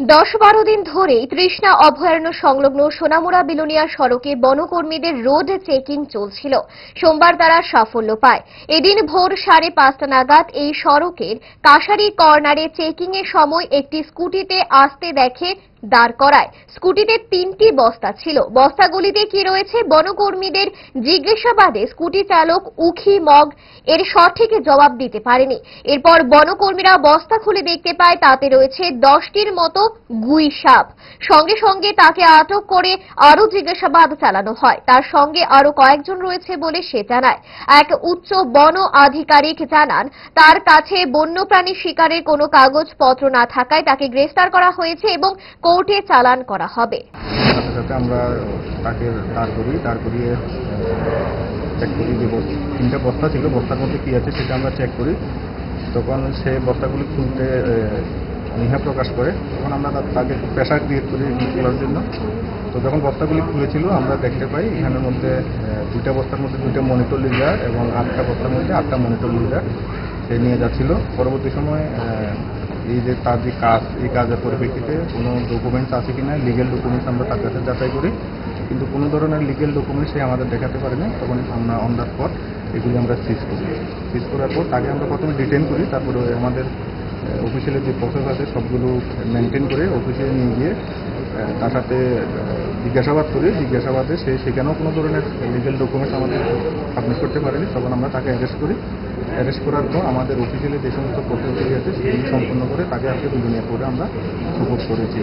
10-12 দিন ধরেই তৃষ্ণা অভয়ারণ্য সংলগ্ন সোনামুড়া বিলোনিয়া সড়কে বনকর্মীদের রোড চেকিং চলছিল। সোমবার তারা সাফল্য পায়। এদিন ভোর 5:30 নাগাদ এই সড়কের কাশারি কর্নারে চেকিং এর সময় একটি স্কুটিতে আসতে দেখে দাঁড় করায়। স্কুটিতে 3টি বস্তা ছিল। বস্তাগুলিতে কি রয়েছে বনকর্মীদের জিজ্ঞাসাবাদে স্কুটি চালক উখি মগ এর সঠিক জবাব দিতে পারেনি। এরপর বনকর্মীরা বস্তা খুলে দেখতে পায় তাতে রয়েছে 10টির মতো গুই সাপ। সঙ্গে সঙ্গে তাকে আটক করে আরো জিজ্ঞাসাবাদ চালানো হয়। তার সঙ্গে আরো কয়েকজন রয়েছে বলে সে জানায়। এক উচ্চ বন আধিকারিক জানান তার কাছে বন্যপ্রাণী শিকারের কোনো কাগজপত্র না থাকায় তাকে গ্রেফতার করা হয়েছে এবং কোর্টে চালান করা হবে। আমরা তাকে দাঁড় করিয়ে চেক করি যে 3টা বস্তা ছিল, বস্তার মধ্যে কি আছে সেটা আমরা চেক করি। তখন সে বস্তাগুলি খুলতে অনীহা প্রকাশ করে। তখন আমরা তাকে প্রেশার ক্রিয়েট করি খোলার জন্য। তো যখন বস্তাগুলি খুলেছিল আমরা দেখতে পাই এখানের মধ্যে 2টা বস্তার মধ্যে 2টা মনিটর লিডার এবং 8টা বস্তার মধ্যে 8টা মনিটর লিডার সে নিয়ে যাচ্ছিল। পরবর্তী সময় এই যে তার যে কাজ, এই কাজের পরিপ্রেক্ষিতে কোনো ডকুমেন্টস আছে কিনা, লিগেল ডকুমেন্টস আমরা তার কাছে যাচাই করি, কিন্তু কোনো ধরনের লিগেল ডকুমেন্টস সে আমাদের দেখাতে পারেনি। তখন আমরা অন দ্য স্পট এগুলি আমরা সিজ করি। সিজ করার পর তাকে আমরা প্রথমে ডিটেইন করি, তারপরে আমাদের অফিসিয়ালের যে প্রসেস আছে সবগুলো মেনটেন করে অফিসে নিয়ে গিয়ে তার সাথে জিজ্ঞাসাবাদ করি। জিজ্ঞাসাবাদে সে সেখানেও কোনো ধরনের লিগেল ডকুমেন্টস আমাদের সাবমিট করতে পারেনি। তখন আমরা তাকে অ্যারেস্ট করি। অ্যারেস্ট করার পর আমাদের অফিসিয়ালি যে সমস্ত প্রসেসগুলি আছে সেগুলি সম্পন্ন করে তাকে আজকে বিলোনিয়া কোর্টে আমরা সুপোর্ট করেছি।